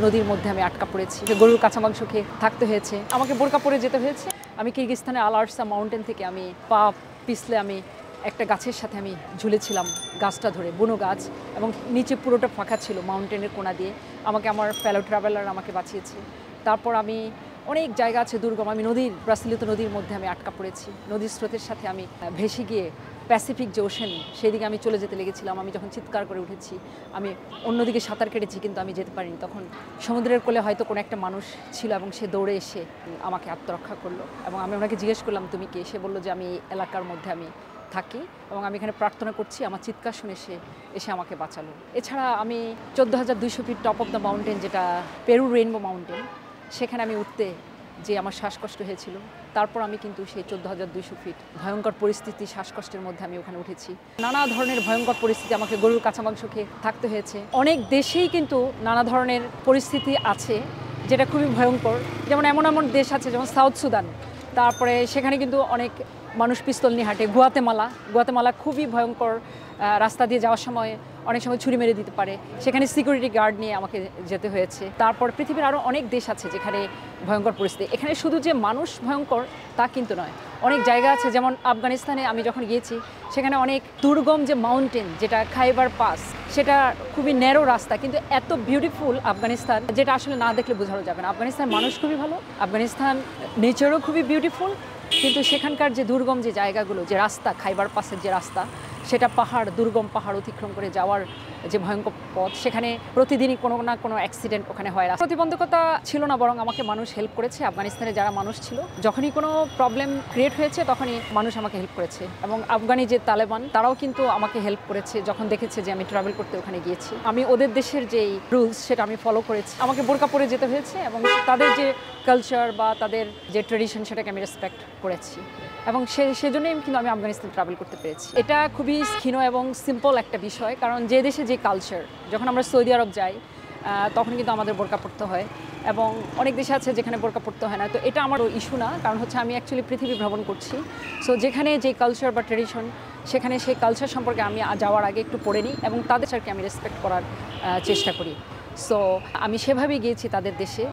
নদীর মধ্যে আমি আটকা পড়েছি, গরুর কাঁচা মাংস খেয়ে থাকতে হয়েছে, আমাকে বোরকা পরে যেতে হয়েছে। আমি কিরগিজস্তানে আল আরসা মাউন্টেন থেকে আমি পা পিছলে আমি একটা গাছের সাথে আমি ঝুলেছিলাম, গাছটা ধরে, বুনো গাছ, এবং নিচে পুরোটা ফাঁকা ছিল মাউন্টেনের কোণা দিয়ে। আমাকে আমার ফেলো ট্রাভেলার আমাকে বাঁচিয়েছে। তারপর আমি অনেক জায়গা আছে দুর্গম, আমি ব্রাসিলিত নদীর মধ্যে আমি আটকা পড়েছি, নদীর স্রোতের সাথে আমি ভেসে গিয়ে প্যাসিফিক যে ওশেন সেদিকে আমি চলে যেতে লেগেছিলাম। আমি যখন চিৎকার করে উঠেছি, আমি অন্যদিকে সাঁতার কেটেছি, কিন্তু আমি যেতে পারিনি। তখন সমুদ্রের কোলে হয়তো কোনো একটা মানুষ ছিল এবং সে দৌড়ে এসে আমাকে আত্মরক্ষা করলো, এবং আমি ওনাকে জিজ্ঞেস করলাম তুমি কে? সে বললো যে আমি এই এলাকার মধ্যে আমি থাকি এবং আমি এখানে প্রার্থনা করছি। আমার চিৎকার শুনে সে এসে আমাকে বাঁচালো। এছাড়া আমি 14,200 feet top of the mountain, যেটা পেরু রেইনবো মাউন্টেন, সেখানে আমি উঠতে যে আমার শ্বাসকষ্ট হয়েছিল, তারপর আমি কিন্তু সেই 14,200 ফিট ভয়ঙ্কর পরিস্থিতি, শ্বাসকষ্টের মধ্যে আমি ওখানে উঠেছি। নানা ধরনের ভয়ঙ্কর পরিস্থিতি, আমাকে গরুর কাঁচা মাংস খেয়ে থাকতে হয়েছে। অনেক দেশেই কিন্তু নানা ধরনের পরিস্থিতি আছে যেটা খুবই ভয়ঙ্কর। যেমন এমন দেশ আছে যেমন সাউথ সুদান, তারপরে সেখানে কিন্তু অনেক মানুষ পিস্তল নিয়ে হাঁটে। গুয়াতেমালা খুবই ভয়ঙ্কর, রাস্তা দিয়ে যাওয়ার সময় অনেক সময় ছুরি মেরে দিতে পারে, সেখানে সিকিউরিটি গার্ড নিয়ে আমাকে যেতে হয়েছে। তারপর পৃথিবীর আরও অনেক দেশ আছে যেখানে ভয়ঙ্কর পরিস্থিতি। এখানে শুধু যে মানুষ ভয়ঙ্কর তা কিন্তু নয়, অনেক জায়গা আছে, যেমন আফগানিস্তানে আমি যখন গিয়েছি সেখানে অনেক দুর্গম যে মাউন্টেন, যেটা খাইবার পাস, সেটা খুবই ন্যারো রাস্তা, কিন্তু এত বিউটিফুল আফগানিস্তান যেটা আসলে না দেখলে বোঝানো যাবে না। আফগানিস্তান মানুষ খুবই ভালো, আফগানিস্তান নেচারও খুবই বিউটিফুল, কিন্তু সেখানকার যে দুর্গম যে জায়গাগুলো, যে রাস্তা, খাইবার পাসের যে রাস্তা, সেটা দুর্গম পাহাড় অতিক্রম করে যাওয়ার যে ভয়ঙ্কর পথ, সেখানে প্রতিদিনই কোনো না কোনো অ্যাক্সিডেন্ট ওখানে হয়। প্রতিবন্ধকতা ছিল না, বরং আমাকে মানুষ হেল্প করেছে। আফগানিস্তানে যারা মানুষ ছিল, যখনই কোনো প্রবলেম ক্রিয়েট হয়েছে তখনই মানুষ আমাকে হেল্প করেছে, এবং আফগানি যে তালেবান, তারাও কিন্তু আমাকে হেল্প করেছে যখন দেখেছে যে আমি ট্রাভেল করতে ওখানে গিয়েছি। আমি ওদের দেশের যেই রুলস সেটা আমি ফলো করেছি। আমাকে বোরকা পরে যেতে হয়েছে, এবং তাদের যে কালচার বা তাদের যে ট্রেডিশন সেটাকে আমি রেসপেক্ট করেছি, এবং সেজন্যই কিন্তু আমি আফগানিস্তান ট্রাভেল করতে পেরেছি। এটা খুবই ক্ষীণ এবং সিম্পল একটা বিষয়, কারণ যে দেশে যে কালচার, যখন আমরা সৌদি আরব যাই তখন কিন্তু আমাদের বোরকা পরতে হয়, এবং অনেক দেশে আছে যেখানে বোরকা পরতে হয় না। তো এটা আমার ইস্যু না, কারণ হচ্ছে আমি অ্যাকচুয়ালি পৃথিবী ভ্রমণ করছি। সো যেখানে যে কালচার বা ট্রেডিশন, সেখানে সেই কালচার সম্পর্কে আমি যাওয়ার আগে একটু পড়ে নিই, এবং তাদের আমি রেসপেক্ট করার চেষ্টা করি। সো আমি সেভাবেই গিয়েছি তাদের দেশে।